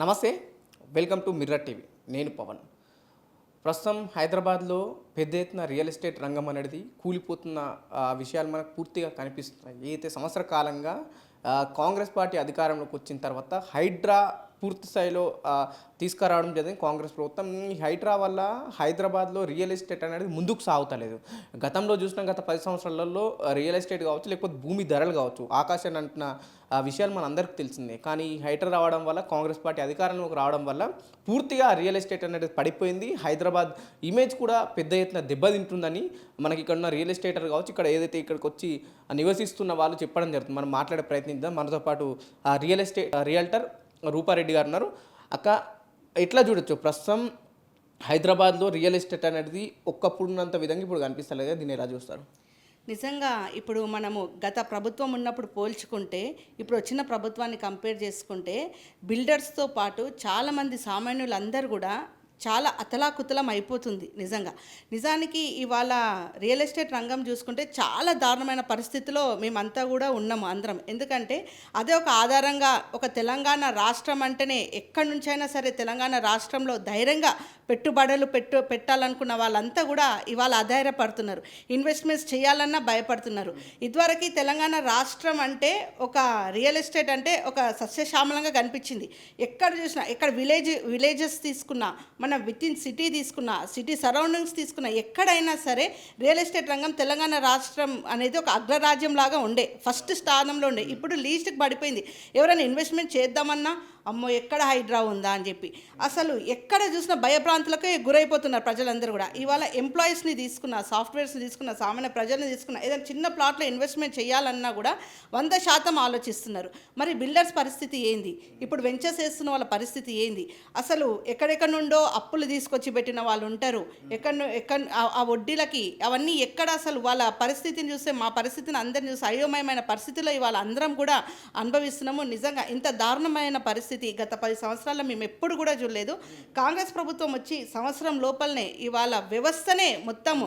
నమస్తే, welcome to mirror TV. నేను పవన్. ప్రస్తుతం హైదరాబాద్లో పెద్ద ఎత్తున రియల్ ఎస్టేట్ రంగం అనేది కూలిపోతున్న విషయాలు మనకు పూర్తిగా కనిపిస్తున్నాయి. అయితే సంవత్సర కాలంగా కాంగ్రెస్ పార్టీ అధికారంలోకి వచ్చిన తర్వాత హైడ్రా పూర్తి స్థాయిలో తీసుకురావడం జరిగింది కాంగ్రెస్ ప్రభుత్వం. ఈ హైడ్రా వల్ల హైదరాబాద్లో రియల్ ఎస్టేట్ అనేది ముందుకు సాగుతలేదు. గతంలో చూసిన గత 10 సంవత్సరాలలో రియల్ ఎస్టేట్ కావచ్చు, లేకపోతే భూమి ధరలు కావచ్చు, ఆకాశాన్ని అంటున్న విషయాలు మన అందరికీ తెలిసిందే. కానీ ఈ హైడ్రా రావడం వల్ల, కాంగ్రెస్ పార్టీ అధికారంలోకి రావడం వల్ల పూర్తిగా రియల్ ఎస్టేట్ అనేది పడిపోయింది. హైదరాబాద్ ఇమేజ్ కూడా పెద్ద ఎత్తున దెబ్బతింటుందని మనకి ఇక్కడ ఉన్న రియల్ ఎస్టేటర్ కావచ్చు, ఇక్కడ ఏదైతే ఇక్కడికి వచ్చి నివసిస్తున్న వాళ్ళు చెప్పడం జరుగుతుంది. మనం మాట్లాడే ప్రయత్నిద్దాం. మనతో పాటు రియల్టర్ రూపారెడ్డి గారు ఉన్నారు. అక్క, ఎట్లా చూడొచ్చు ప్రస్తుతం హైదరాబాద్లో రియల్ ఎస్టేట్ అనేది ఒక్కప్పుడున్నంత విధంగా ఇప్పుడు కనిపిస్తలేదు కదా, దీన్ని ఎలా చూస్తారు? నిజంగా ఇప్పుడు మనము గత ప్రభుత్వం ఉన్నప్పుడు పోల్చుకుంటే ఇప్పుడు వచ్చిన ప్రభుత్వాన్ని కంపేర్ చేసుకుంటే బిల్డర్స్తో పాటు చాలామంది సామాన్యులందరూ కూడా చాలా అతలాకుతలం అయిపోతుంది. నిజానికి ఇవాళ రియల్ ఎస్టేట్ రంగం చూసుకుంటే చాలా దారుణమైన పరిస్థితిలో మేమంతా కూడా ఉన్నాము అందరం. ఎందుకంటే అదే ఒక ఆధారంగా ఒక తెలంగాణ రాష్ట్రం అంటేనే ఎక్కడి నుంచైనా సరే తెలంగాణ రాష్ట్రంలో ధైర్యంగా పెట్టుబడులు పెట్టాలనుకున్న వాళ్ళంతా కూడా ఇవాళ అధైర్యపడుతున్నారు. ఇన్వెస్ట్మెంట్స్ చేయాలన్నా భయపడుతున్నారు. ఇదివరకు తెలంగాణ రాష్ట్రం అంటే ఒక రియల్ ఎస్టేట్ అంటే ఒక సస్యశ్యామలంగా కనిపించింది. ఎక్కడ చూసినా, ఎక్కడ విలేజెస్ తీసుకున్నా, మన విత్ ఇన్ సిటీ తీసుకున్న, సిటీ సరౌండింగ్స్ తీసుకున్న, ఎక్కడైనా సరే రియల్ ఎస్టేట్ రంగం తెలంగాణ రాష్ట్రం అనేది ఒక అగ్రరాజ్యం లాగా ఉండే, ఫస్ట్ స్థానంలో ఉండే. ఇప్పుడు లీస్ట్కి పడిపోయింది. ఎవరైనా ఇన్వెస్ట్మెంట్ చేద్దామన్నా అమ్మో ఎక్కడ హైడ్రా ఉందా అని చెప్పి అసలు ఎక్కడ చూసినా భయభ్రాంతులకే గురైపోతున్నారు ప్రజలందరూ కూడా. ఇవాళ ఎంప్లాయీస్ని తీసుకున్న, సాఫ్ట్వేర్స్ని తీసుకున్న, సామాన్య ప్రజల్ని తీసుకున్న, ఏదైనా చిన్న ప్లాట్లో ఇన్వెస్ట్మెంట్ చేయాలన్నా కూడా 100% ఆలోచిస్తున్నారు. మరి బిల్డర్స్ పరిస్థితి ఏంది? ఇప్పుడు వెంచర్స్ వేస్తున్న వాళ్ళ పరిస్థితి ఏంది? అసలు ఎక్కడెక్కడ నుండో అప్పులు తీసుకొచ్చి పెట్టిన వాళ్ళు ఉంటారు. ఎక్కడ ఆ వడ్డీలకి అవన్నీ ఎక్కడ అసలు వాళ్ళ పరిస్థితిని చూస్తే మా పరిస్థితిని అందరిని చూసి అయోమయమైన పరిస్థితిలో ఇవాళ అందరం కూడా అనుభవిస్తున్నాము. నిజంగా ఇంత దారుణమైన పరిస్థితి గత 10 సంవత్సరాల్లో మేము ఎప్పుడు కూడా చూడలేదు. కాంగ్రెస్ ప్రభుత్వం వచ్చి సంవత్సరం లోపలనే ఇవాళ వ్యవస్థనే మొత్తము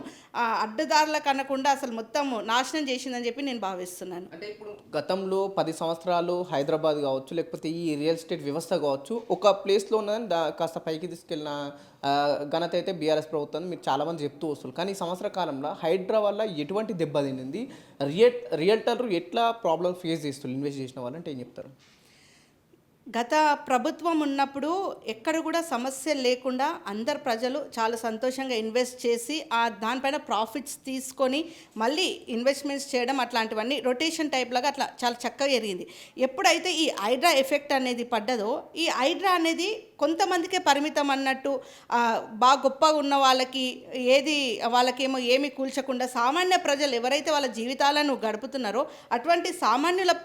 అడ్డదారుల కనకుండా అసలు మొత్తము నాశనం చేసిందని చెప్పి నేను భావిస్తున్నాను. అంటే ఇప్పుడు గతంలో 10 సంవత్సరాలు హైదరాబాద్ కావచ్చు, లేకపోతే ఈ రియల్ ఎస్టేట్ వ్యవస్థ కావచ్చు, ఒక ప్లేస్లో ఉన్నదని కాస్త పైకి తీసుకెళ్ళిన ఘనత అయితే బీఆర్ఎస్ ప్రభుత్వం మీరు చాలామంది చెప్తూ వస్తున్నారు. కానీ ఈ సంవత్సర కాలంలో హైడ్రా వల్ల ఎటువంటి దెబ్బ తినింది? రియల్టర్లు ఎట్లా ప్రాబ్లమ్ ఫేస్ చేస్తున్నారు ఇన్వెస్ట్ చేసిన వాళ్ళు అంటే ఏం చెప్తారు? గత ప్రభుత్వం ఉన్నప్పుడు ఎక్కడ కూడా సమస్య లేకుండా అందరు ప్రజలు చాలా సంతోషంగా ఇన్వెస్ట్ చేసి దానిపైన ప్రాఫిట్స్ తీసుకొని మళ్ళీ ఇన్వెస్ట్మెంట్స్ చేయడం అట్లాంటివన్నీ రొటేషన్ టైప్ లాగా అట్లా చాలా చక్కగా జరిగింది. ఎప్పుడైతే ఈ హైడ్రా ఎఫెక్ట్ అనేది పడ్డదో, ఈ హైడ్రా అనేది కొంతమందికే పరిమితం అన్నట్టు బాగా గొప్పగా ఉన్న వాళ్ళకి వాళ్ళకేమో ఏమీ కూల్చకుండా సామాన్య ప్రజలు ఎవరైతే వాళ్ళ జీవితాలను గడుపుతున్నారో అటువంటి సామాన్యుల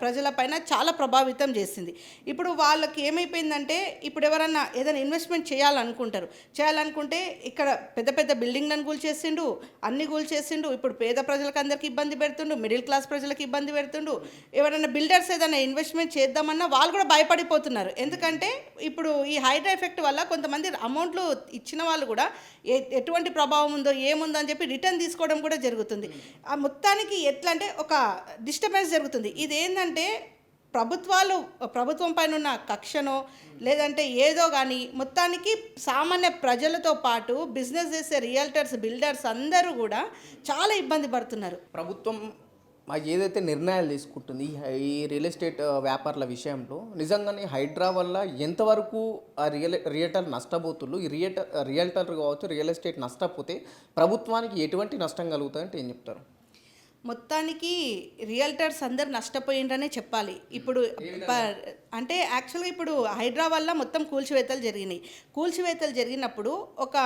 ప్రజలపైన చాలా ప్రభావితం చేసింది. ఇప్పుడు వాళ్ళకి ఏమైపోయిందంటే, ఇప్పుడు ఎవరన్నా ఏదైనా ఇన్వెస్ట్మెంట్ చేయాలనుకుంటే ఇక్కడ పెద్ద పెద్ద బిల్డింగ్లను కూల్చేసిండు, అన్ని కూల్చేసిండు. ఇప్పుడు పేద ప్రజలకు అందరికీ ఇబ్బంది పెడుతుండు, మిడిల్ క్లాస్ ప్రజలకు ఇబ్బంది పెడుతుండు. ఎవరైనా బిల్డర్స్ ఏదైనా ఇన్వెస్ట్మెంట్ చేద్దామన్నా వాళ్ళు కూడా భయపడిపోతున్నారు. ఎందుకంటే ఇప్పుడు ఈ హైడ్రా ఎఫెక్ట్ వల్ల కొంతమంది అమౌంట్లు ఇచ్చిన వాళ్ళు కూడా ఎటువంటి ప్రభావం ఉందో ఏముందో అని చెప్పి రిటర్న్ తీసుకోవడం కూడా జరుగుతుంది. ఆ మొత్తానికి ఎట్లా అంటే ఒక డిస్టర్బెన్స్ జరుగుతుంది. ఇదేంటంటే ప్రభుత్వం పైన ఉన్న కక్షనో లేదంటే ఏదో కానీ మొత్తానికి సామాన్య ప్రజలతో పాటు బిజినెస్ చేసే రియల్టర్స్, బిల్డర్స్ అందరూ కూడా చాలా ఇబ్బంది పడుతున్నారు. ప్రభుత్వం ఏదైతే నిర్ణయాలు తీసుకుంటుంది ఈ రియల్ ఎస్టేట్ వ్యాపారుల విషయంలో, నిజంగానే హైడ్రా వల్ల ఎంతవరకు ఆ రియల్టర్ నష్టపోతున్నారు? ఈ రియల్టర్ కావచ్చు, రియల్ ఎస్టేట్ నష్టపోతే ప్రభుత్వానికి ఎటువంటి నష్టం కలుగుతుందంటే ఏం చెప్తారు? మొత్తానికి రియల్టర్స్ అందరు నష్టపోయిండ్రనే చెప్పాలి. ఇప్పుడు అంటే యాక్చువల్గా ఇప్పుడు హైడ్రా వల్ల మొత్తం కూల్చివేతలు జరిగినప్పుడు ఒక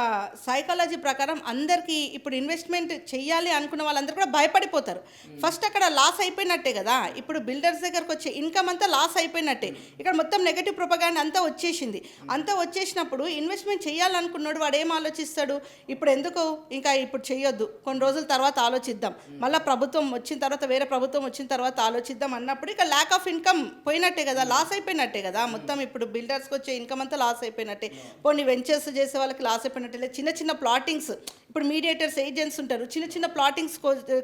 సైకాలజీ ప్రకారం అందరికీ ఇప్పుడు ఇన్వెస్ట్మెంట్ చెయ్యాలి అనుకున్న వాళ్ళందరూ కూడా భయపడిపోతారు. ఫస్ట్ అక్కడ లాస్ అయిపోయినట్టే కదా, ఇప్పుడు బిల్డర్స్ దగ్గరకు వచ్చే ఇన్కమ్ అంతా లాస్ అయిపోయినట్టే. ఇక్కడ మొత్తం నెగటివ్ ప్రొపగాండా అంతా వచ్చేసినప్పుడు ఇన్వెస్ట్మెంట్ చేయాలనుకున్నాడు వాడు ఏం ఆలోచిస్తాడు? ఇప్పుడు ఎందుకు ఇప్పుడు చేయొద్దు, కొన్ని రోజుల తర్వాత ఆలోచిద్దాం, మళ్ళీ వేరే ప్రభుత్వం వచ్చిన తర్వాత ఆలోచిద్దాం అన్నప్పుడు ఇక ల్యాక్ ఆఫ్ ఇన్కమ్ పోయినట్టే కదా, లాస్ అయిపోయినట్టే కదా. మొత్తం ఇప్పుడు బిల్డర్స్కి వచ్చే ఇన్కమ్ అంతా లాస్ అయిపోయినట్టే. పోనీ వెంచర్స్ చేసే వాళ్ళకి లాస్ అయిపోయినట్టే. చిన్న చిన్న ప్లాటింగ్స్ ఇప్పుడు మీడియేటర్స్ ఏజెంట్స్ ఉంటారు, చిన్న చిన్న ప్లాటింగ్స్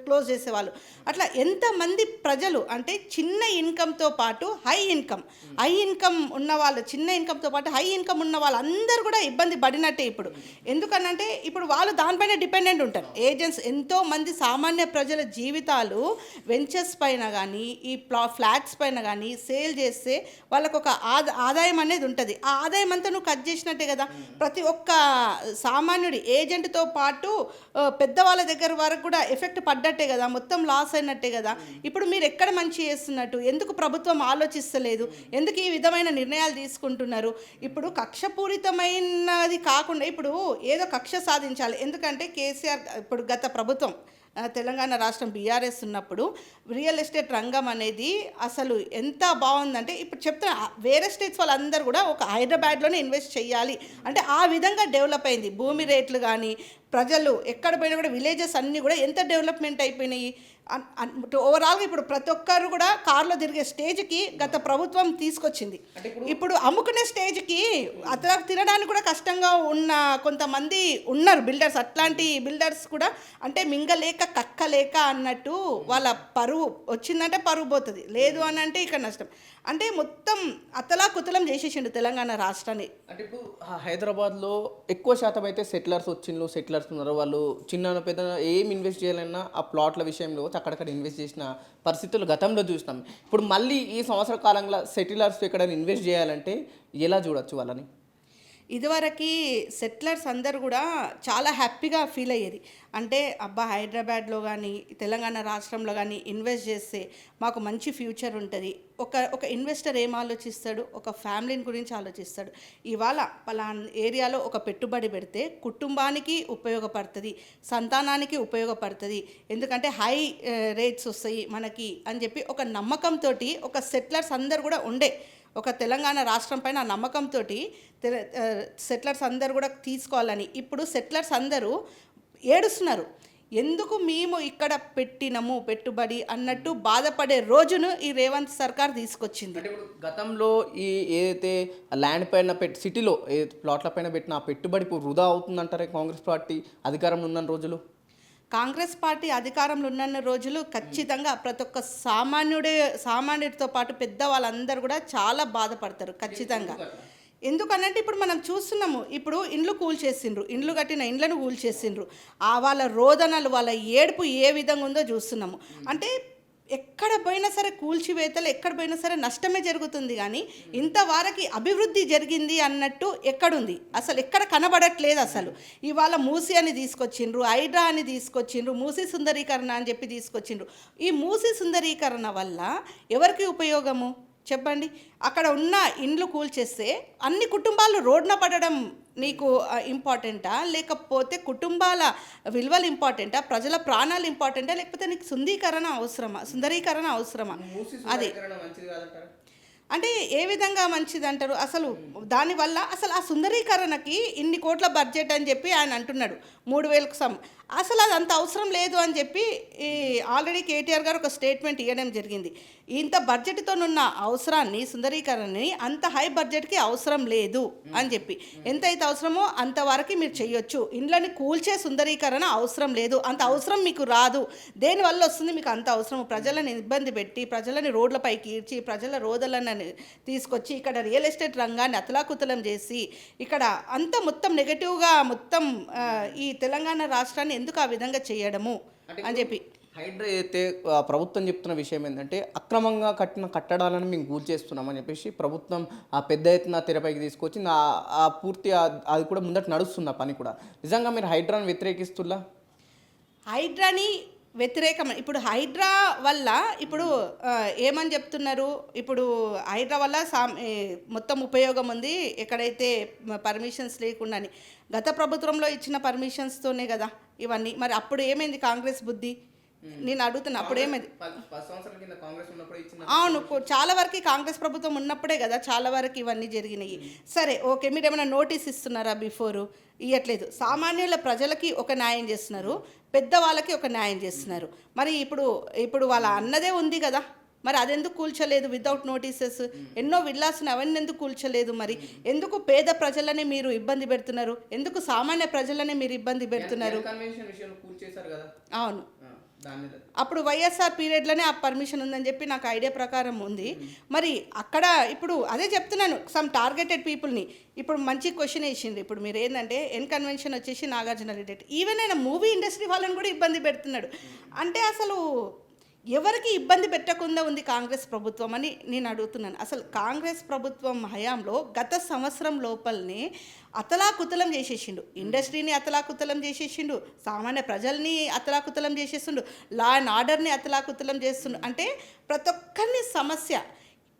క్లోజ్ చేసేవాళ్ళు. అట్లా ఎంతమంది ప్రజలు అంటే చిన్న ఇన్కమ్తో పాటు హై ఇన్కమ్ ఉన్న వాళ్ళు, చిన్న ఇన్కమ్తో పాటు హై ఇన్కమ్ ఉన్న వాళ్ళు అందరూ కూడా ఇబ్బంది పడినట్టే ఇప్పుడు. ఎందుకనంటే ఇప్పుడు వాళ్ళు దానిపైన డిపెండెంట్ ఉంటారు. ఏజెంట్స్ ఎంతో మంది సామాన్య ప్రజల జీవితాలు వెంచర్స్ పైన కానీ ఈ ఫ్లాట్స్ పైన కానీ సేల్ చేస్తే వాళ్ళకు ఒక ఆదాయం అనేది ఉంటుంది. ఆ ఆదాయం అంతా నువ్వు కట్ చేసినట్టే కదా. ప్రతి ఒక్క సామాన్యుడి ఏజెంట్తో పాటు పెద్దవాళ్ళ దగ్గర వరకు కూడా ఎఫెక్ట్ పడ్డట్టే కదా, మొత్తం లాస్ అయినట్టే కదా. ఇప్పుడు మీరు ఎక్కడ మంచి చేస్తున్నట్టు, ఎందుకు ప్రభుత్వం ఆలోచిస్తలేదు, ఎందుకు ఈ విధమైన నిర్ణయాలు తీసుకుంటున్నారు? ఇప్పుడు కక్షపూరితమైనది కాకుండా ఇప్పుడు ఏదో కక్ష సాధించాలి. ఎందుకంటే కేసీఆర్ ఇప్పుడు గత ప్రభుత్వం తెలంగాణ రాష్ట్రం బీఆర్ఎస్ ఉన్నప్పుడు రియల్ ఎస్టేట్ రంగం అనేది అసలు ఎంత బాగుందంటే, ఇప్పుడు చెప్తున్నా వేరే స్టేట్స్ వాళ్ళందరూ కూడా ఒక హైదరాబాద్లోనే ఇన్వెస్ట్ చేయాలి అంటే ఆ విధంగా డెవలప్ అయింది. భూమి రేట్లు కానీ ప్రజలు ఎక్కడ పోయినా కూడా విలేజెస్ అన్నీ కూడా ఎంత డెవలప్మెంట్ అయిపోయినాయి. ఓవరాల్గా ఇప్పుడు ప్రతి ఒక్కరు కూడా కార్లో తిరిగే స్టేజ్కి గత ప్రభుత్వం తీసుకొచ్చింది. ఇప్పుడు అమ్ముకునే స్టేజ్కి అట్లా తినడానికి కూడా కష్టంగా ఉన్న కొంతమంది ఉన్నారు బిల్డర్స్. అట్లాంటి బిల్డర్స్ కూడా అంటే మింగలేక కక్కలేక అన్నట్టు వాళ్ళ పరువు వచ్చిందంటే పరువు పోతుంది, లేదు అని అంటే ఇక్కడ నష్టం. అంటే మొత్తం అతలాకుతలం చేసేసిండు తెలంగాణ రాష్ట్రాన్ని. అంటే ఇప్పుడు హైదరాబాద్లో ఎక్కువ శాతం అయితే సెటిలర్స్ ఉన్నారు. వాళ్ళు చిన్న పెద్ద ఏం ఇన్వెస్ట్ చేయాలన్నా ఆ ప్లాట్ల విషయంలో అక్కడక్కడ ఇన్వెస్ట్ చేసిన పరిస్థితులు గతంలో చూసినాం. ఇప్పుడు మళ్ళీ ఈ సంవత్సర కాలంలో సెటిలర్స్ ఎక్కడైనా ఇన్వెస్ట్ చేయాలంటే ఎలా చూడొచ్చు వాళ్ళని? ఇదివరకు సెటిలర్స్ అందరూ కూడా చాలా హ్యాపీగా ఫీల్ అయ్యేది. అంటే అబ్బా హైదరాబాద్లో కానీ తెలంగాణ రాష్ట్రంలో కానీ ఇన్వెస్ట్ చేస్తే మాకు మంచి ఫ్యూచర్ ఉంటుంది. ఒక ఇన్వెస్టర్ ఏం ఆలోచిస్తాడు, ఒక ఫ్యామిలీని గురించి ఆలోచిస్తాడు. ఇవాళ పలానా ఏరియాలో ఒక పెట్టుబడి పెడితే కుటుంబానికి ఉపయోగపడుతుంది, సంతానానికి ఉపయోగపడుతుంది, ఎందుకంటే హై రేట్స్ వస్తాయి మనకి అని చెప్పి ఒక నమ్మకంతో ఒక సెటిలర్స్ అందరు కూడా ఉండే. ఒక తెలంగాణ రాష్ట్రం పైన ఆ నమ్మకంతో సెటిలర్స్ అందరూ కూడా తీసుకోవాలని. ఇప్పుడు సెటిలర్స్ అందరూ ఏడుస్తున్నారు, ఎందుకు మేము ఇక్కడ పెట్టినము పెట్టుబడి అన్నట్టు బాధపడే రోజును ఈ రేవంత్ సర్కార్ తీసుకొచ్చింది. అంటే ఇప్పుడు గతంలో ఈ ఏదైతే ల్యాండ్ పైన సిటీలో ఏ ప్లాట్ల పైన పెట్టిన ఆ పెట్టుబడి ఇప్పుడు వృధా అవుతుందంటారే కాంగ్రెస్ పార్టీ అధికారంలో ఉన్న రోజులు? కాంగ్రెస్ పార్టీ అధికారంలో ఉన్న రోజులు ఖచ్చితంగా ప్రతి ఒక్క సామాన్యుడితో పాటు పెద్ద వాళ్ళందరూ కూడా చాలా బాధపడతారు ఖచ్చితంగా. ఎందుకనంటే ఇప్పుడు మనం చూస్తున్నాము, ఇప్పుడు ఇండ్లు కూల్చేసిండ్రు, ఇండ్లు కట్టిన ఇండ్లను కూల్చేసిండ్రు, వాళ్ళ రోదనలు వాళ్ళ ఏడుపు ఏ విధంగా ఉందో చూస్తున్నాము. అంటే ఎక్కడ పోయినా సరే కూల్చివేతలు, ఎక్కడ పోయినా సరే నష్టమే జరుగుతుంది. కానీ ఇంతవరకు అభివృద్ధి జరిగింది అన్నట్టు ఎక్కడుంది? అసలు ఎక్కడ కనబడట్లేదు. అసలు ఇవాళ మూసీ అని తీసుకొచ్చిండ్రు, హైడ్రా అని తీసుకొచ్చిండ్రు, మూసీ సుందరీకరణ అని చెప్పి తీసుకొచ్చిండ్రు. ఈ మూసీ సుందరీకరణ వల్ల ఎవరికి ఉపయోగము చెప్పండి? అక్కడ ఉన్న ఇండ్లు కూల్చేస్తే అన్ని కుటుంబాలు రోడ్న పడడం నీకు ఇంపార్టెంటా, లేకపోతే కుటుంబాల విలువలు ఇంపార్టెంటా, ప్రజల ప్రాణాలు ఇంపార్టెంటా, లేకపోతే నీకు సుందరీకరణ అవసరమా? అది అంటే ఏ విధంగా మంచిది అంటారు? అసలు దానివల్ల అసలు ఆ సుందరీకరణకి ఇన్ని కోట్ల బడ్జెట్ అని చెప్పి ఆయన అంటున్నాడు, 3,000 అసలు అది అంత అవసరం లేదు అని చెప్పి ఆల్రెడీ కేటీఆర్ గారు ఒక స్టేట్మెంట్ ఇవ్వడం జరిగింది. ఇంత బడ్జెట్తోనున్న అవసరాన్ని, సుందరీకరణని అంత హై బడ్జెట్కి అవసరం లేదు అని చెప్పి, ఎంతైతే అవసరమో అంతవరకు మీరు చేయొచ్చు, ఇండ్లని కూల్చే సుందరీకరణ అవసరం లేదు, అంత అవసరం మీకు రాదు. దేనివల్ల వస్తుంది మీకు అంత అవసరం? ప్రజలను ఇబ్బంది పెట్టి, ప్రజలని రోడ్లపైకి ఈడ్చి, ప్రజల రోదలను తీసుకొచ్చి ఇక్కడ రియల్ ఎస్టేట్ రంగాన్ని అతలాకుతలం చేసి ఇక్కడ అంతా మొత్తం నెగటివ్గా మొత్తం ఈ తెలంగాణ రాష్ట్రాన్ని ఎందుకు ఆ విధంగా చేయడము అని చెప్పి. హైడ్రా అయితే ప్రభుత్వం చెప్తున్న విషయం ఏంటంటే అక్రమంగా కట్టిన కట్టడాలను మేము కూల్చేస్తున్నామని చెప్పేసి ప్రభుత్వం ఆ పెద్ద ఎత్తున తెరపైకి తీసుకొచ్చి ఆ పూర్తి అది కూడా ముందట నడుస్తుంది ఆ పని కూడా. నిజంగా మీరు హైడ్రాను వ్యతిరేకిస్తున్నా? హైడ్రాని వ్యతిరేకం. ఇప్పుడు హైడ్రా వల్ల ఇప్పుడు ఏమని చెప్తున్నారు, ఇప్పుడు హైడ్రా వల్ల మొత్తం ఉపయోగం ఉంది ఎక్కడైతే పర్మిషన్స్ లేకుండాని. గత ప్రభుత్వంలో ఇచ్చిన పర్మిషన్స్తోనే కదా ఇవన్నీ. మరి అప్పుడు ఏమైంది కాంగ్రెస్ బుద్ధి? నేను అడుగుతున్నా, అప్పుడు ఏమైంది? అవును, చాలా వరకు కాంగ్రెస్ ప్రభుత్వం ఉన్నప్పుడే కదా చాలా వరకు ఇవన్నీ జరిగినాయి. సరే ఓకే, మీరు ఏమైనా నోటీస్ ఇస్తున్నారా? బిఫోరు ఇవ్వట్లేదు. సామాన్యుల ప్రజలకి ఒక న్యాయం చేస్తున్నారు, పెద్దవాళ్ళకి ఒక న్యాయం చేస్తున్నారు. మరి ఇప్పుడు వాళ్ళ అన్నదే ఉంది కదా, మరి అదెందుకు కూల్చలేదు వితౌట్ నోటీసెస్? ఎన్నో విల్లాస్ని అవన్నీ ఎందుకు కూల్చలేదు? మరి ఎందుకు పేద ప్రజలని మీరు ఇబ్బంది పెడుతున్నారు? ఎందుకు సామాన్య ప్రజలని మీరు ఇబ్బంది పెడుతున్నారు? కన్వెన్షన్ విషయంలో కూల్చేశారు కదా, అవును, దాని మీద అప్పుడు వైఎస్ఆర్ పీరియడ్లోనే ఆ పర్మిషన్ ఉందని చెప్పి నాకు ఐడియా ప్రకారం ఉంది. మరి అక్కడ ఇప్పుడు అదే చెప్తున్నాను, సమ్ టార్గెటెడ్ పీపుల్ని. ఇప్పుడు మంచి క్వశ్చన్ వేసింది. ఇప్పుడు మీరు ఏంటంటే కన్వెన్షన్ వచ్చేసి నాగార్జున రెడ్డి, ఈవెన్ ఆయన మూవీ ఇండస్ట్రీ వాళ్ళని కూడా ఇబ్బంది పెడుతున్నాడు. అంటే అసలు ఎవరికి ఇబ్బంది పెట్టకుండా ఉంది కాంగ్రెస్ ప్రభుత్వం అని నేను అడుగుతున్నాను. అసలు కాంగ్రెస్ ప్రభుత్వం హయాంలో గత సంవత్సరం లోపలనే అతలాకుతలం చేసేసిండు, ఇండస్ట్రీని అతలాకుతలం చేసేసిండు, సామాన్య ప్రజల్ని అతలాకుతలం చేసేసిండు, లా అండ్ ఆర్డర్ని అతలాకుతలం చేస్తుండు. అంటే ప్రతి ఒక్కరిని సమస్య.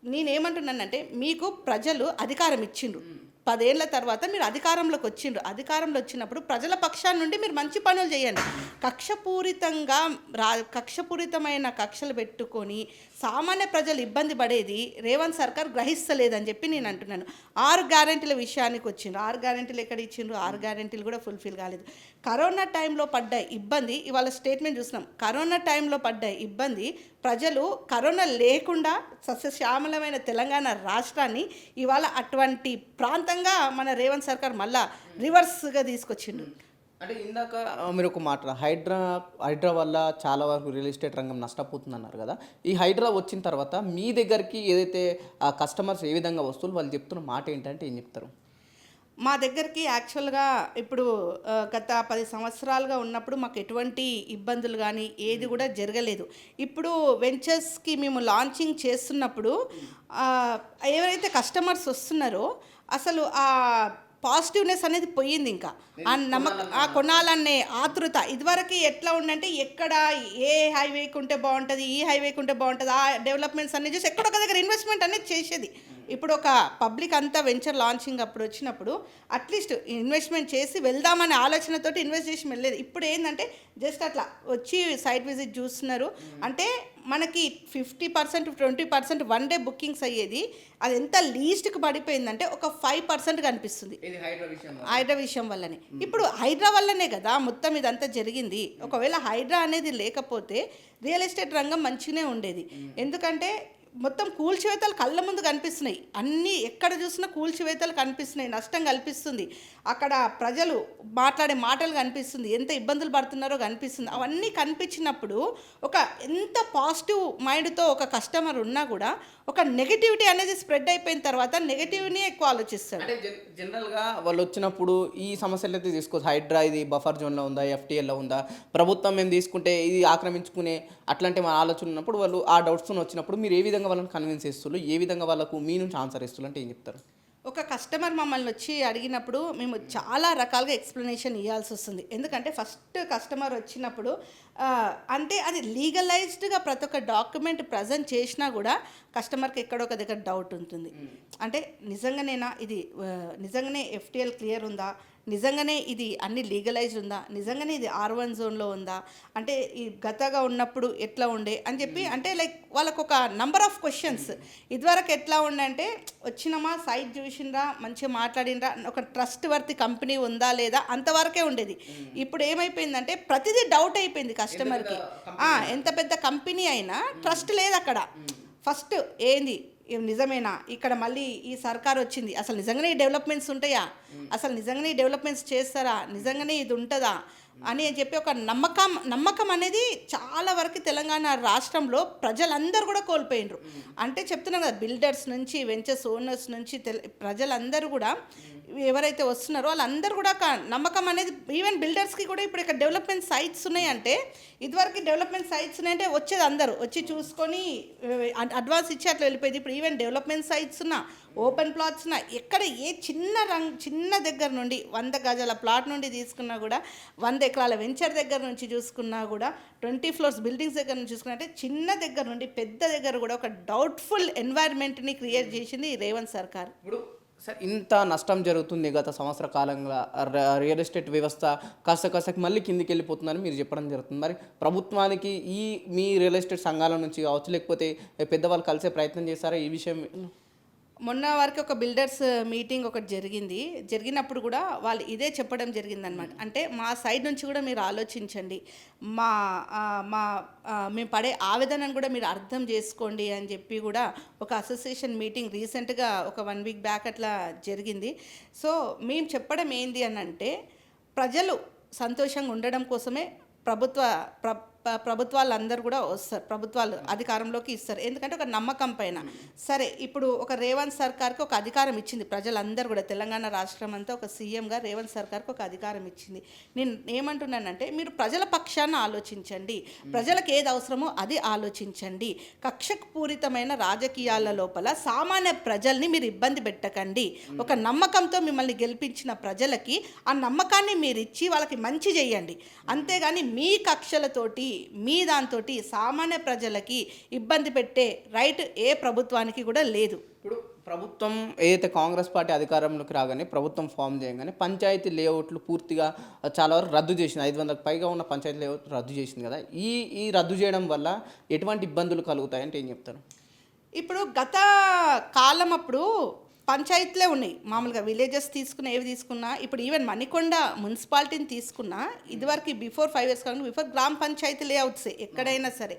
నేనేమంటున్నానంటే మీకు ప్రజలు అధికారం ఇచ్చిండ్రు, 10 ఏళ్ల తర్వాత మీరు అధికారంలోకి వచ్చిండ్రు. అధికారంలో వచ్చినప్పుడు ప్రజల పక్షాన్ని నుండి మీరు మంచి పనులు చేయండి. కక్షపూరితమైన కక్షలు పెట్టుకొని సామాన్య ప్రజలు ఇబ్బంది పడేది రేవంత్ సర్కార్ గ్రహిస్తలేదని చెప్పి నేను అంటున్నాను. 6 గ్యారెంటీల విషయానికి వచ్చిండ్రు. 6 గ్యారెంటీలు ఎక్కడ ఇచ్చిండ్రు? 6 గ్యారెంటీలు కూడా ఫుల్ఫిల్ కాలేదు. కరోనా టైంలో పడ్డ ఇబ్బంది, ఇవాళ స్టేట్మెంట్ చూసినాం. కరోనా టైంలో పడ్డ ఇబ్బంది ప్రజలు కరోనా లేకుండా సస్యశ్యామలమైన తెలంగాణ రాష్ట్రాన్ని ఇవాళ అటువంటి ప్రాంతంగా మన రేవంత్ సర్కార్ మళ్ళా రివర్స్గా తీసుకొచ్చిండు. అంటే ఇందాక మీరు ఒక మాట హైడ్రా వల్ల చాలా వరకు రియల్ ఎస్టేట్ రంగం నష్టపోతుంది అన్నారు కదా. ఈ హైడ్రా వచ్చిన తర్వాత మీ దగ్గరికి ఏదైతే కస్టమర్స్ ఏ విధంగా వస్తువులు వాళ్ళు చెప్తున్న మాట ఏంటంటే ఏం చెప్తారు? మా దగ్గరికి యాక్చువల్గా ఇప్పుడు గత 10 సంవత్సరాలుగా ఉన్నప్పుడు మాకు ఎటువంటి ఇబ్బందులు కానీ ఏది కూడా జరగలేదు. ఇప్పుడు వెంచర్స్కి మేము లాంచింగ్ చేస్తున్నప్పుడు ఎవరైతే కస్టమర్స్ వస్తున్నారో అసలు ఆ పాజిటివ్నెస్ అనేది పోయింది. ఇంకా ఆ కొనాలనే ఆతృత. ఇదివరకు ఎట్లా ఉండంటే ఎక్కడ ఏ హైవేకి ఉంటే బాగుంటుంది, ఈ హైవేకి ఉంటే బాగుంటుంది, ఆ డెవలప్మెంట్స్ అన్నీ చూసి ఎక్కడొక దగ్గర ఇన్వెస్ట్మెంట్ అనేది చేసేది. ఇప్పుడు ఒక పబ్లిక్ అంతా వెంచర్ లాంచింగ్ అప్పుడు వచ్చినప్పుడు అట్లీస్ట్ ఇన్వెస్ట్మెంట్ చేసి వెళ్దామనే ఆలోచనతోటి ఇన్వెస్ట్ చేసి వెళ్ళలేదు. ఇప్పుడు ఏంటంటే జస్ట్ అట్లా వచ్చి సైట్ విజిట్ చూస్తున్నారు. అంటే మనకి 50% 20% వన్ డే బుకింగ్స్ అయ్యేది అది ఎంత లీస్ట్కి పడిపోయిందంటే ఒక 5% కనిపిస్తుంది హైడ్రా విషయం వల్లనే. ఇప్పుడు హైడ్రా వల్లనే కదా మొత్తం ఇదంతా జరిగింది. ఒకవేళ హైడ్రా అనేది లేకపోతే రియల్ ఎస్టేట్ రంగం మంచిగానే ఉండేది. ఎందుకంటే మొత్తం కూల్చివేతలు కళ్ళ ముందు కనిపిస్తున్నాయి. అన్నీ ఎక్కడ చూసినా కూల్చివేతలు కనిపిస్తున్నాయి, నష్టం కనిపిస్తుంది, అక్కడ ప్రజలు మాట్లాడే మాటలు కనిపిస్తుంది, ఎంత ఇబ్బందులు పడుతున్నారో కనిపిస్తుంది. అవన్నీ కనిపించినప్పుడు ఒక ఎంత పాజిటివ్ మైండ్తో ఒక కస్టమర్ ఉన్నా కూడా ఒక నెగటివిటీ అనేది స్ప్రెడ్ అయిపోయిన తర్వాత నెగటివ్ని ఎక్కువ ఆలోచిస్తారు. అంటే జనరల్గా వాళ్ళు వచ్చినప్పుడు ఈ సమస్యలు అయితే తీసుకోవచ్చు. హైడ్రా ఇది బఫర్ జోన్లో ఉందా, ఎఫ్టీఎల్లో ఉందా, ప్రభుత్వం మేము తీసుకుంటే ఇది ఆక్రమించుకునే అట్లాంటి మన ఆలోచన ఉన్నప్పుడు వాళ్ళు ఆ డౌట్స్తో వచ్చినప్పుడు మీరు ఏ విధంగా వాళ్ళని కన్విన్స్ చేస్తున్నారు, ఏ విధంగా వాళ్ళకు మీ నుంచి ఆన్సర్ ఇస్తున్నారు అంటే ఏం చెప్తారు? ఒక కస్టమర్ మమ్మల్ని వచ్చి అడిగినప్పుడు మేము చాలా రకాలుగా ఎక్స్ప్లెనేషన్ ఇవ్వాల్సి వస్తుంది. ఎందుకంటే ఫస్ట్ కస్టమర్ వచ్చినప్పుడు అంటే అది లీగలైజ్డ్గా ప్రతి ఒక్క డాక్యుమెంట్ ప్రజెంట్ చేసినా కూడా కస్టమర్కి ఎక్కడో ఒక దగ్గర డౌట్ ఉంటుంది. అంటే నిజంగానేనా ఇది, నిజంగానే ఎఫ్టీఎల్ క్లియర్ ఉందా, నిజంగానే ఇది అన్ని లీగలైజ్ ఉందా, నిజంగానే ఇది R1 జోన్లో ఉందా, అంటే ఈ గతగా ఉన్నప్పుడు ఎట్లా ఉండే అని చెప్పి, అంటే లైక్ వాళ్ళకు ఒక నంబర్ ఆఫ్ క్వశ్చన్స్. ఇదివరకు ఎట్లా ఉండే అంటే వచ్చినామా సైట్ చూసిండ్రా మంచిగా మాట్లాడినరా, ఒక ట్రస్ట్ వర్తి కంపెనీ ఉందా లేదా అంతవరకే ఉండేది. ఇప్పుడు ఏమైపోయిందంటే ప్రతిదీ డౌట్ అయిపోయింది కస్టమర్కి. ఎంత పెద్ద కంపెనీ అయినా ట్రస్ట్ లేదు అక్కడ. ఫస్ట్ ఏంది నిజమేనా, ఇక్కడ మళ్ళీ ఈ సర్కార్ వచ్చింది, అసలు నిజంగానే ఈ డెవలప్మెంట్స్ ఉంటాయా, అసలు నిజంగానే ఈ డెవలప్మెంట్స్ చేస్తారా, నిజంగానే ఇది ఉంటుందా అని చెప్పి ఒక నమ్మకం అనేది చాలా వరకు తెలంగాణ రాష్ట్రంలో ప్రజలందరూ కూడా కోల్పోయినరు. అంటే చెప్తున్నాను కదా, బిల్డర్స్ నుంచి వెంచర్స్ ఓనర్స్ నుంచి ప్రజలందరూ కూడా ఎవరైతే వస్తున్నారో వాళ్ళందరూ కూడా ఒక నమ్మకం అనేది, ఈవెన్ బిల్డర్స్కి కూడా ఇప్పుడు ఇక్కడ డెవలప్మెంట్ సైట్స్ ఉన్నాయంటే, ఇదివరకు డెవలప్మెంట్ సైట్స్ ఉన్నాయంటే వచ్చేది అందరూ వచ్చి చూసుకొని అడ్వాన్స్ ఇచ్చి అట్లా వెళ్ళిపోయింది. ఇప్పుడు ఈవెన్ డెవలప్మెంట్ సైట్స్ ఉన్నా, ఓపెన్ ప్లాట్స్ ఉన్నా, ఎక్కడ ఏ చిన్న దగ్గర నుండి 100 గజాల ప్లాట్ నుండి తీసుకున్నా కూడా, 100 ఎకరాల వెంచర్ దగ్గర నుంచి చూసుకున్నా కూడా, 20 ఫ్లోర్స్ బిల్డింగ్స్ దగ్గర నుంచి చూసుకున్నా, అంటే చిన్న దగ్గర నుండి పెద్ద దగ్గర కూడా ఒక డౌట్ఫుల్ ఎన్వైర్న్మెంట్ని క్రియేట్ చేసింది రేవంత్ సర్కార్. ఇప్పుడు సార్ ఇంత నష్టం జరుగుతుంది గత సంవత్సర కాలంగా, రియల్ ఎస్టేట్ వ్యవస్థ కాస్త మళ్ళీ కిందికి వెళ్ళిపోతుందని మీరు చెప్పడం జరుగుతుంది. మరి ప్రభుత్వానికి ఈ మీ రియల్ ఎస్టేట్ సంఘాల నుంచి కావచ్చు, లేకపోతే పెద్దవాళ్ళు కలిసే ప్రయత్నం చేస్తారా ఈ విషయం? మొన్న వరకు ఒక బిల్డర్స్ మీటింగ్ ఒకటి జరిగినప్పుడు కూడా వాళ్ళు ఇదే చెప్పడం జరిగిందనమాట. అంటే మా సైడ్ నుంచి కూడా మీరు ఆలోచించండి, మా మేము పడే ఆవేదనను కూడా మీరు అర్థం చేసుకోండి అని చెప్పి కూడా ఒక అసోసియేషన్ మీటింగ్ రీసెంట్గా ఒక 1 వీక్ బ్యాక్ అట్లా జరిగింది. సో మేము చెప్పడం ఏంది అని అంటే, ప్రజలు సంతోషంగా ఉండడం కోసమే ప్రభుత్వాలు అందరూ కూడా వస్తారు, ప్రభుత్వాలు అధికారంలోకి ఇస్తారు. ఎందుకంటే ఒక నమ్మకం పైన. సరే, ఇప్పుడు ఒక రేవంత్ సర్కార్కి ఒక అధికారం ఇచ్చింది ప్రజలందరూ కూడా, తెలంగాణ రాష్ట్రం అంతా ఒక సీఎంగా రేవంత్ సర్కార్కి ఒక అధికారం ఇచ్చింది. నేను ఏమంటున్నానంటే, మీరు ప్రజల పక్షాన ఆలోచించండి, ప్రజలకు ఏది అవసరమో అది ఆలోచించండి. కక్షపూరితమైన రాజకీయాల లోపల సామాన్య ప్రజల్ని మీరు ఇబ్బంది పెట్టకండి. ఒక నమ్మకంతో మిమ్మల్ని గెలిపించిన ప్రజలకి ఆ నమ్మకాన్ని మీరు ఇచ్చి వాళ్ళకి మంచి చేయండి. అంతేగాని మీ కక్షలతోటి, మీ దాంతోటి సామాన్య ప్రజలకి ఇబ్బంది పెట్టే రైట్ ఏ ప్రభుత్వానికి కూడా లేదు. ఇప్పుడు ప్రభుత్వం ఏదైతే కాంగ్రెస్ పార్టీ అధికారంలోకి రాగానే, ప్రభుత్వం ఫామ్ చేయగానే పంచాయతీ లేఅవుట్లు పూర్తిగా చాలా వరకు రద్దు చేసింది. 500కు పైగా ఉన్న పంచాయతీ లేఅవుట్ రద్దు చేసింది కదా. ఈ రద్దు చేయడం వల్ల ఎటువంటి ఇబ్బందులు కలుగుతాయంటే ఏం చెప్తారు? ఇప్పుడు గత కాలం అప్పుడు పంచాయతీలే ఉన్నాయి మామూలుగా, విలేజెస్ తీసుకున్నా, ఏవి తీసుకున్నా. ఇప్పుడు ఈవెన్ మణికొండ మున్సిపాలిటీని తీసుకున్నా, ఇదివరకు బిఫోర్ 5 years కాకుండా బిఫోర్ గ్రామ పంచాయతీ లేఅవుట్సే ఎక్కడైనా సరే.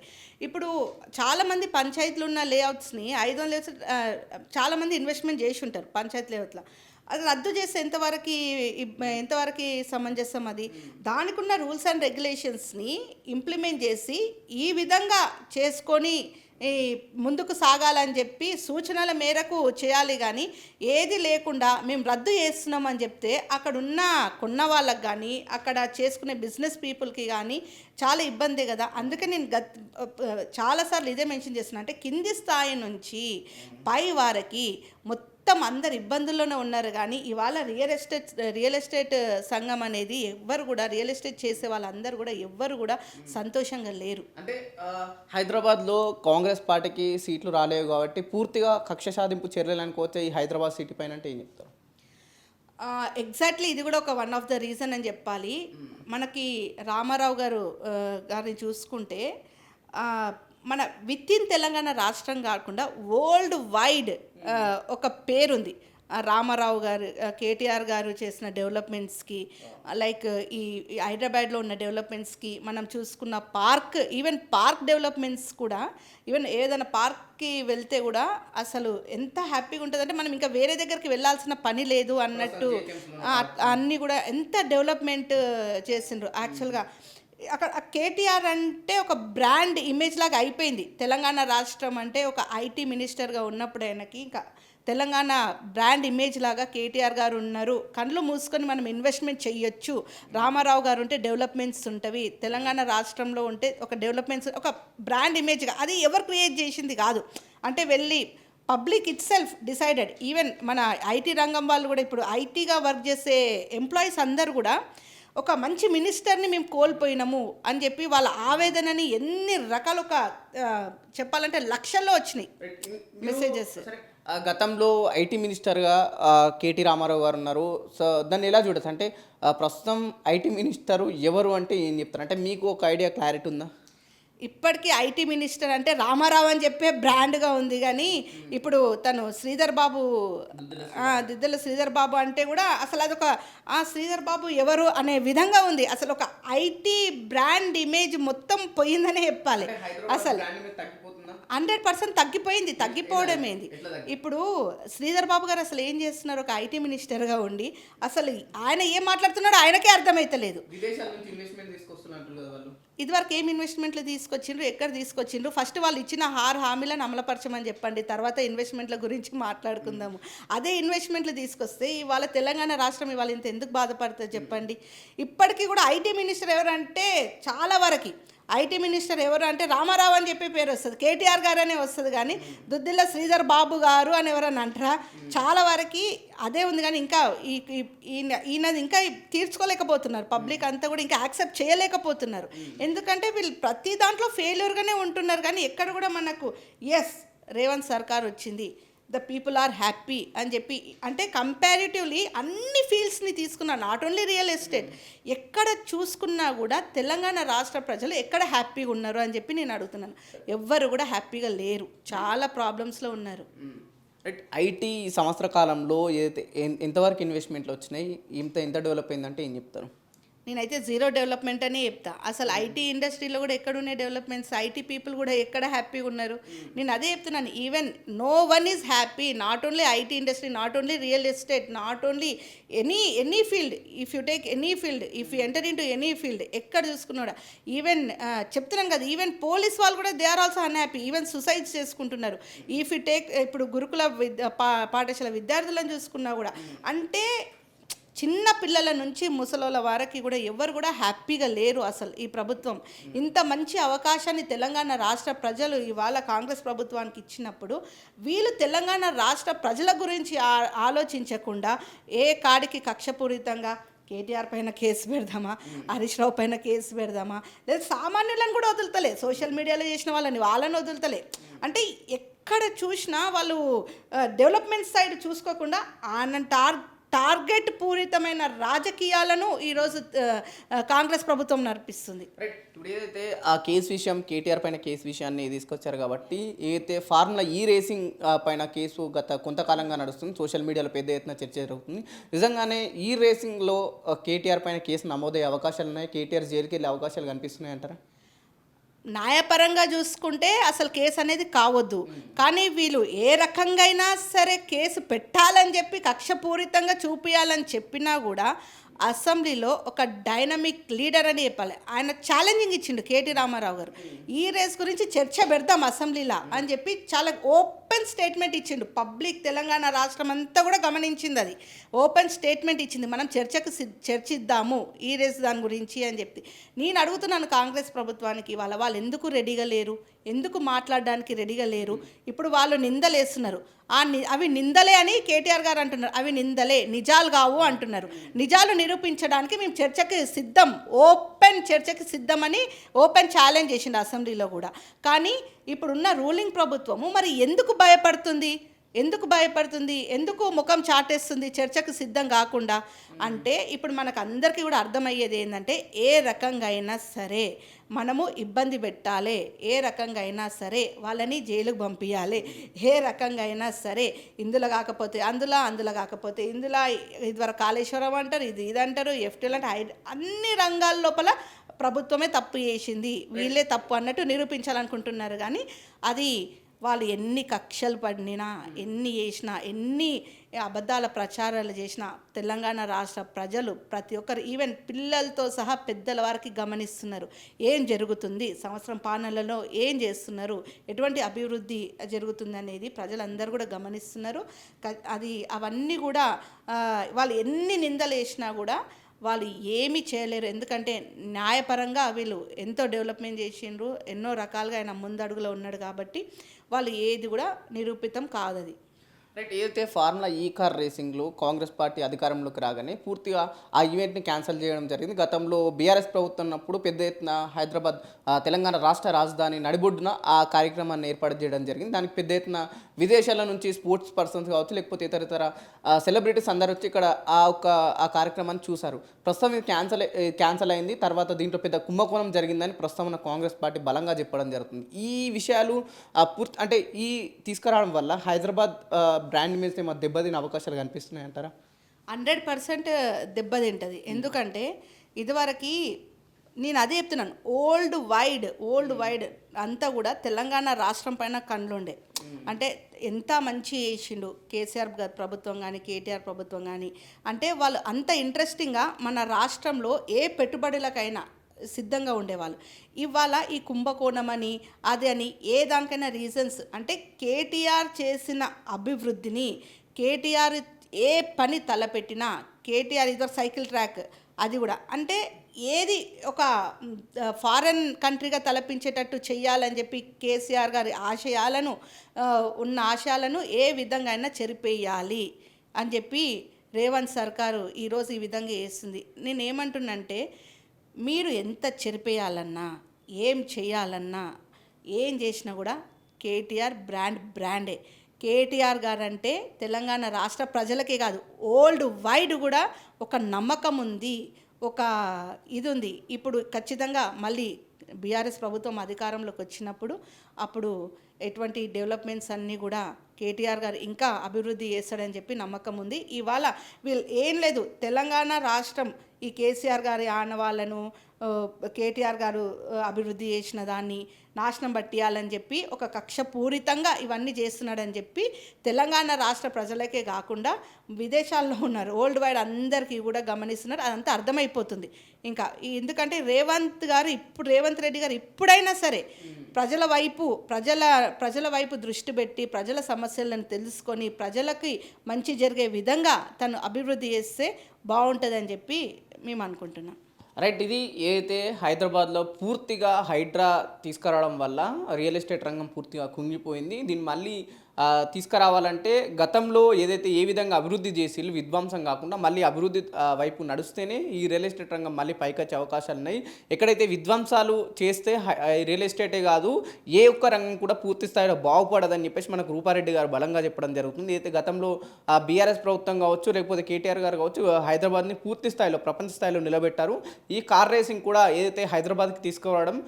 ఇప్పుడు చాలామంది పంచాయతీలు ఉన్న లేఅవుట్స్ని 500 చాలామంది ఇన్వెస్ట్మెంట్ చేసి ఉంటారు పంచాయతీ లేఅవుట్లో. అది రద్దు చేస్తే ఎంతవరకు సమంజసం? అది దానికి ఉన్న రూల్స్ అండ్ రెగ్యులేషన్స్ని ఇంప్లిమెంట్ చేసి ఈ విధంగా చేసుకొని ముందుకు సాగాలని చెప్పి సూచనల మేరకు చేయాలి. కానీ ఏది లేకుండా మేము రద్దు చేస్తున్నామని చెప్తే అక్కడ కొన్న వాళ్ళకి కానీ, అక్కడ చేసుకునే బిజినెస్ పీపుల్కి కానీ చాలా ఇబ్బంది కదా. అందుకే నేను చాలాసార్లు ఇదే మెన్షన్ చేస్తున్నా, అంటే కింది స్థాయి నుంచి పై వారికి మొత్తం అందరు ఇబ్బందుల్లోనే ఉన్నారు. కానీ ఇవాళ రియల్ ఎస్టేట్ సంఘం అనేది ఎవ్వరు కూడా, రియల్ ఎస్టేట్ చేసే వాళ్ళందరూ కూడా ఎవ్వరు కూడా సంతోషంగా లేరు. అంటే హైదరాబాద్లో కాంగ్రెస్ పార్టీకి సీట్లు రాలేవు కాబట్టి పూర్తిగా కక్ష సాధింపు చర్యలు అనుకోవచ్చు ఈ హైదరాబాద్ సిటీ పైన. అంటే ఏం చెప్తారు? ఎగ్జాక్ట్లీ, ఇది కూడా ఒక వన్ ఆఫ్ ద రీజన్ అని చెప్పాలి. మనకి రామారావు గారిని చూసుకుంటే, మన విత్ ఇన్ తెలంగాణ రాష్ట్రం కాకుండా వరల్డ్ వైడ్ ఒక పేరుంది రామారావు గారు, కేటీఆర్ గారు చేసిన డెవలప్మెంట్స్కి, లైక్ ఈ హైదరాబాద్లో ఉన్న డెవలప్మెంట్స్కి. మనం చూసుకున్న పార్క్ డెవలప్మెంట్స్ కూడా, ఈవెన్ ఏదైనా పార్క్కి వెళ్తే కూడా అసలు ఎంత హ్యాపీగా ఉంటుందంటే మనం ఇంకా వేరే దగ్గరికి వెళ్ళాల్సిన పని లేదు అన్నట్టు అన్నీ కూడా ఎంత డెవలప్మెంట్ చేసిండ్రు. యాక్చువల్గా అక్కడ కేటీఆర్ అంటే ఒక బ్రాండ్ ఇమేజ్ లాగా అయిపోయింది. తెలంగాణ రాష్ట్రం అంటే ఒక ఐటీ మినిస్టర్గా ఉన్నప్పుడు ఆయనకి ఇంకా తెలంగాణ బ్రాండ్ ఇమేజ్ లాగా కేటీఆర్ గారు ఉన్నారు. కళ్ళు మూసుకొని మనం ఇన్వెస్ట్మెంట్ చేయొచ్చు. రామారావు గారు ఉంటే డెవలప్మెంట్స్ ఉంటవి. తెలంగాణ రాష్ట్రంలో ఉంటే ఒక డెవలప్మెంట్స్, ఒక బ్రాండ్ ఇమేజ్గా. అది ఎవరు క్రియేట్ చేసింది కాదు, అంటే వెళ్ళి public it self decided. Even మన ఐటీ రంగం వాళ్ళు కూడా, ఇప్పుడు ఐటీగా వర్క్ చేసే ఎంప్లాయీస్ అందరు కూడా ఒక మంచి మినిస్టర్ని మేము కోల్పోయినాము అని చెప్పి వాళ్ళ ఆవేదనని ఎన్ని రకాల చెప్పాలంటే లక్షల్లో వచ్చినాయి మెసేజెస్. గతంలో ఐటీ మినిస్టర్గా కేటీ రామారావు గారు ఉన్నారు. సో దాన్ని ఎలా చూడచ్చు అంటే, ప్రస్తుతం ఐటీ మినిస్టరు ఎవరు అంటే ఏం చెప్తారు? అంటే మీకు ఒక ఐడియా, క్లారిటీ ఉందా? ఇప్పటికీ ఐటీ మినిస్టర్ అంటే రామారావు అని చెప్పే బ్రాండ్గా ఉంది. కానీ ఇప్పుడు తను దిద్దల శ్రీధర్ బాబు అంటే కూడా అసలు అదొక శ్రీధర్ బాబు ఎవరు అనే విధంగా ఉంది. అసలు ఒక ఐటీ బ్రాండ్ ఇమేజ్ మొత్తం పోయిందనే చెప్పాలి. అసలు 100% తగ్గిపోయింది. తగ్గిపోవడమేంది. ఇప్పుడు శ్రీధర్ బాబు గారు అసలు ఏం చేస్తున్నారు? ఒక ఐటీ మినిస్టర్గా ఉండి అసలు ఆయన ఏం మాట్లాడుతున్నాడో ఆయనకే అర్థమైతలేదు. ఇదివరకు ఏం ఇన్వెస్ట్మెంట్లు తీసుకొచ్చిండ్రు, ఎక్కడ తీసుకొచ్చిండ్రు? ఫస్ట్ వాళ్ళు ఇచ్చిన హామీలను అమలుపరచమని చెప్పండి, తర్వాత ఇన్వెస్ట్మెంట్ల గురించి మాట్లాడుకుందాము. అదే ఇన్వెస్ట్మెంట్లు తీసుకొస్తే ఇవాళ తెలంగాణ రాష్ట్రం ఇవాళ ఇంత ఎందుకు బాధపడుతుంది చెప్పండి. ఇప్పటికీ కూడా ఐటీ మినిస్టర్ ఎవరంటే, చాలా వరకు ఐటీ మినిస్టర్ ఎవరు అంటే రామారావు అని చెప్పి పేరు వస్తుంది, కేటీఆర్ గారు అనే వస్తుంది. కానీ దుద్దిల్ల శ్రీధర్ బాబు గారు అని ఎవరని అంటారా? చాలా వరకు అదే ఉంది. కానీ ఇంకా ఈయనది ఇంకా తీర్చుకోలేకపోతున్నారు. పబ్లిక్ అంతా కూడా ఇంకా యాక్సెప్ట్ చేయలేకపోతున్నారు. ఎందుకంటే వీళ్ళు ప్రతి దాంట్లో ఫెయిల్యూర్గానే ఉంటున్నారు. కానీ ఎక్కడ కూడా మనకు ఎస్ రేవంత్ సర్కార్ వచ్చింది, ద పీపుల్ ఆర్ హ్యాపీ అని చెప్పి, అంటే కంపారిటివ్లీ అన్ని ఫీల్డ్స్ని తీసుకున్నా, నాట్ ఓన్లీ రియల్ ఎస్టేట్, ఎక్కడ చూసుకున్నా కూడా తెలంగాణ రాష్ట్ర ప్రజలు ఎక్కడ హ్యాపీగా ఉన్నారు అని చెప్పి నేను అడుగుతున్నాను. ఎవ్వరు కూడా హ్యాపీగా లేరు, చాలా ప్రాబ్లమ్స్లో ఉన్నారు. రైట్. ఐటీ సంవత్సర కాలంలో ఏదైతే ఎంతవరకు ఇన్వెస్ట్మెంట్లు వచ్చినాయి, ఎంత డెవలప్ అయిందంటే ఏం చెప్తారు? నేనైతే జీరో డెవలప్మెంట్ అనే చెప్తా. అసలు ఐటీ ఇండస్ట్రీలో కూడా ఎక్కడున్నాయి డెవలప్మెంట్స్? ఐటీ పీపుల్ కూడా ఎక్కడ హ్యాపీగా ఉన్నారు? నేను అదే చెప్తున్నాను. Even no one is happy. Not only IT industry, not only real estate, not only any field. If you take any field, if you enter in to any field, ఎక్కడ చూసుకున్నాడా even చెప్తున్నాం కదా, ఈవెన్ పోలీస్ వాళ్ళు కూడా they are also unhappy. Even suicides చేసుకుంటున్నారు. If you take ఇప్పుడు గురుకుల పాఠశాల విద్యార్థులను చూసుకున్నా కూడా, అంటే చిన్న పిల్లల నుంచి ముసలోళ్ళ వారికి కూడా ఎవరు కూడా హ్యాపీగా లేరు. అసలు ఈ ప్రభుత్వం ఇంత మంచి అవకాశాన్ని తెలంగాణ రాష్ట్ర ప్రజలు ఇవాళ కాంగ్రెస్ ప్రభుత్వానికి ఇచ్చినప్పుడు, వీళ్ళు తెలంగాణ రాష్ట్ర ప్రజల గురించి ఆలోచించకుండా ఏ కాడికి కక్షపూరితంగా కేటీఆర్ పైన కేసు పెడదామా, హరీష్ రావు పైన కేసు పెడదామా, లేదా సామాన్యులను కూడా వదులుతలే, సోషల్ మీడియాలో చేసిన వాళ్ళని వదులుతలే. అంటే ఎక్కడ చూసినా వాళ్ళు డెవలప్మెంట్ సైడ్ చూసుకోకుండా టార్గెట్ పూరితమైన రాజకీయాలను ఈరోజు కాంగ్రెస్ ప్రభుత్వం నడిపిస్తుంది. రైట్. ఇప్పుడు ఏదైతే ఆ కేసు విషయం, కేటీఆర్ పైన కేసు విషయాన్ని తీసుకొచ్చారు కాబట్టి, ఏదైతే ఫార్ములా ఈ రేసింగ్ పైన కేసు గత కొంతకాలంగా నడుస్తుంది, సోషల్ మీడియాలో పెద్ద ఎత్తున చర్చ జరుగుతుంది. నిజంగానే ఈ రేసింగ్లో కేటీఆర్ పైన కేసు నమోదయ్యే అవకాశాలు ఉన్నాయి, కేటీఆర్ జైలుకి వెళ్ళే అవకాశాలు కనిపిస్తున్నాయి అంటారా? న్యాయపరంగా చూసుకుంటే అసలు కేసు అనేది కావద్దు. కానీ వీళ్ళు ఏ రకంగా అయినా సరే కేసు పెట్టాలని చెప్పి కక్షపూరితంగా చూపించాలని చెప్పినా కూడా అసెంబ్లీలో ఒక డైనమిక్ లీడర్ అని చెప్పాలి. ఆయన ఛాలెంజింగ్ ఇచ్చిండు కేటీ రామారావు గారు. ఈ రేస్ గురించి చర్చ పెడతాం అసెంబ్లీలో అని చెప్పి చాలా ఓపెన్ స్టేట్మెంట్ ఇచ్చిండు. పబ్లిక్ తెలంగాణ రాష్ట్రం అంతా కూడా గమనించింది. అది ఓపెన్ స్టేట్మెంట్ ఇచ్చింది, మనం చర్చిద్దాము ఈ రేస్ దాని గురించి అని చెప్పి. నేను అడుగుతున్నాను కాంగ్రెస్ ప్రభుత్వానికి, వాళ్ళు ఎందుకు రెడీగా లేరు? ఎందుకు మాట్లాడడానికి రెడీగా లేరు? ఇప్పుడు వాళ్ళు నిందలేస్తున్నారు. అవి నిందలే అని కేటీఆర్ గారు అంటున్నారు. అవి నిందలే, నిజాలు కావు అంటున్నారు. నిజాలు నిరూపించడానికి మేము చర్చకి సిద్ధం, ఓపెన్ చర్చకి సిద్ధమని ఓపెన్ ఛాలెంజ్ చేసిండు అసెంబ్లీలో కూడా. కానీ ఇప్పుడున్న రూలింగ్ ప్రభుత్వము మరి ఎందుకు భయపడుతుంది? ఎందుకు ముఖం చాటేస్తుంది చర్చకు సిద్ధం కాకుండా? అంటే ఇప్పుడు మనకు అందరికీ కూడా అర్థమయ్యేది ఏంటంటే, ఏ రకంగా అయినా సరే మనము ఇబ్బంది పెట్టాలి, ఏ రకంగా అయినా సరే వాళ్ళని జైలుకు పంపించాలి, ఏ రకంగా అయినా సరే ఇందులో కాకపోతే అందులో కాకపోతే ఇందులో, ఇదివరకు కాళేశ్వరం అంటారు, ఇది అంటారు, ఎఫ్టీలు అంటే అన్ని రంగాల లోపల ప్రభుత్వమే తప్పు చేసింది, వీళ్ళే తప్పు అన్నట్టు నిరూపించాలనుకుంటున్నారు. కానీ అది వాళ్ళు ఎన్ని కక్షలు పడినా, ఎన్ని చేసినా, ఎన్ని అబద్ధాల ప్రచారాలు చేసినా తెలంగాణ రాష్ట్ర ప్రజలు ప్రతి ఒక్కరు, ఈవెన్ పిల్లలతో సహా పెద్దల వారికి గమనిస్తున్నారు ఏం జరుగుతుంది, సంవత్సరం పాలనలో ఏం చేస్తున్నారు, ఎటువంటి అభివృద్ధి జరుగుతుంది అనేది ప్రజలందరూ కూడా గమనిస్తున్నారు. అవన్నీ కూడా వాళ్ళు ఎన్ని నిందలు వేసినా కూడా వాళ్ళు ఏమీ చేయలేరు. ఎందుకంటే న్యాయపరంగా వీళ్ళు ఎంతో డెవలప్మెంట్ చేసిండ్రు, ఎన్నో రకాలుగా ఆయన ముందడుగులో ఉన్నాడు కాబట్టి వాళ్ళు ఏది కూడా నిరూపితం కాదది. రైట్. ఏదైతే ఫార్ములా ఈ కార్ రేసింగ్లో కాంగ్రెస్ పార్టీ అధికారంలోకి రాగానే పూర్తిగా ఆ ఈవెంట్ని క్యాన్సిల్ చేయడం జరిగింది. గతంలో బీఆర్ఎస్ ప్రభుత్వం ఉన్నప్పుడు పెద్ద ఎత్తున హైదరాబాద్ తెలంగాణ రాష్ట్ర రాజధాని నడిబొడ్డున ఆ కార్యక్రమాన్ని ఏర్పాటు చేయడం జరిగింది. దానికి పెద్ద ఎత్తున విదేశాల నుంచి స్పోర్ట్స్ పర్సన్స్ కావచ్చు, లేకపోతే ఇతర సెలబ్రిటీస్ అందరూ వచ్చి ఇక్కడ ఆ కార్యక్రమాన్ని చూశారు. ప్రస్తుతం ఇది క్యాన్సిల్ అయింది. తర్వాత దీంట్లో పెద్ద కుంభకోణం జరిగిందని ప్రస్తుతం ఉన్న కాంగ్రెస్ పార్టీ బలంగా చెప్పడం జరుగుతుంది. ఈ విషయాలు అంటే ఈ తీసుకురావడం వల్ల హైదరాబాద్ బ్రాండ్ మీద ఏమో దెబ్బతినే అవకాశాలు కనిపిస్తున్నాయి అంటారా? 100% దెబ్బతింటుంది. ఎందుకంటే ఇదివరకు నేను అదే చెప్తున్నాను, ఓల్డ్ వైడ్ అంతా కూడా తెలంగాణ రాష్ట్రం పైన కళ్ళుండే. అంటే ఎంత మంచి చేసిండు కేసీఆర్ గారి ప్రభుత్వం కానీ, కేటీఆర్ ప్రభుత్వం కానీ. అంటే వాళ్ళు అంత ఇంట్రెస్టింగ్గా మన రాష్ట్రంలో ఏ పెట్టుబడులకైనా సిద్ధంగా ఉండేవాళ్ళు. ఇవాళ ఈ కుంభకోణం అని అది అని ఏ దానికైనా రీజన్స్ అంటే, కేటీఆర్ చేసిన అభివృద్ధిని, కేటీఆర్ ఏ పని తలపెట్టినా, కేటీఆర్ ఇదో సైకిల్ ట్రాక్ అది కూడా అంటే ఏది ఒక ఫారెన్ కంట్రీగా తలపించేటట్టు చెయ్యాలని చెప్పి కేసీఆర్ గారి ఉన్న ఆశయాలను ఏ విధంగా అయినా చెరిపేయాలి అని చెప్పి రేవంత్ సర్కారు ఈరోజు ఈ విధంగా చేస్తుంది. నేనేమంటున్నంటే, మీరు ఎంత చెరిపేయాలన్నా, ఏం చేయాలన్నా, ఏం చేసినా కూడా కేటీఆర్ బ్రాండే. కేటీఆర్ గారు అంటే తెలంగాణ రాష్ట్ర ప్రజలకే కాదు, ఓల్డ్ వైడ్ కూడా ఒక నమ్మకం ఉంది, ఒక ఇది ఉంది. ఇప్పుడు ఖచ్చితంగా మళ్ళీ బీఆర్ఎస్ ప్రభుత్వం అధికారంలోకి వచ్చినప్పుడు అప్పుడు ఎటువంటి డెవలప్మెంట్స్ అన్నీ కూడా కేటీఆర్ గారు ఇంకా అభివృద్ధి చేస్తాడని చెప్పి నమ్మకం ఉంది. ఇవాళ వీళ్ళు ఏం లేదు, తెలంగాణ రాష్ట్రం ఈ కేసీఆర్ గారి ఆనవాళ్ళను కేటీఆర్ గారు అభివృద్ధి చేసిన దాన్ని నాశనం పట్టియాలని చెప్పి ఒక కక్షపూరితంగా ఇవన్నీ చేస్తున్నాడని చెప్పి తెలంగాణ రాష్ట్ర ప్రజలకే కాకుండా విదేశాల్లో ఉన్నారు వరల్డ్ వైడ్ అందరికీ కూడా గమనిస్తున్నారు. అదంతా అర్థమైపోతుంది. ఇంకా ఎందుకంటే రేవంత్ రెడ్డి గారు ఇప్పుడైనా సరే ప్రజల వైపు దృష్టి పెట్టి ప్రజల సమస్యలను తెలుసుకొని ప్రజలకి మంచి జరిగే విధంగా తను అభివృద్ధి చేస్తే బాగుంటుందని చెప్పి మేము అనుకుంటున్నాం. రైట్, ఇది ఏదైతే హైదరాబాద్లో పూర్తిగా హైడ్రా తీసుకురావడం వల్ల రియల్ ఎస్టేట్ రంగం పూర్తిగా కుంగిపోయింది. దీన్ని మళ్ళీ తీసుకురావాలంటే గతంలో ఏదైతే ఏ విధంగా అభివృద్ధి చేసి విధ్వంసం కాకుండా మళ్ళీ అభివృద్ధి వైపు నడుస్తేనే ఈ రియల్ ఎస్టేట్ రంగం మళ్ళీ పైకొచ్చే అవకాశాలు ఉన్నాయి. ఎక్కడైతే విధ్వంసాలు చేస్తే రియల్ ఎస్టేటే కాదు ఏ ఒక్క రంగం కూడా పూర్తి స్థాయిలో బాగుపడదని చెప్పేసి మనకు రూపారెడ్డి గారు బలంగా చెప్పడం జరుగుతుంది. అయితే గతంలో బీఆర్ఎస్ ప్రభుత్వం కావచ్చు లేకపోతే కేటీఆర్ గారు కావచ్చు హైదరాబాద్ని పూర్తి స్థాయిలో ప్రపంచ స్థాయిలో నిలబెట్టారు. ఈ కార్ రేసింగ్ కూడా ఏదైతే హైదరాబాద్కి తీసుకురావడం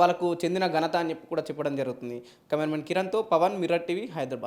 వాళ్ళకు చెందిన ఘనత అని చెప్పి కూడా చెప్పడం జరుగుతుంది. కెమెరామెన్ కిరణ్తో పవన్, మిర్రర్ టీవీ, హైదరాబాద్.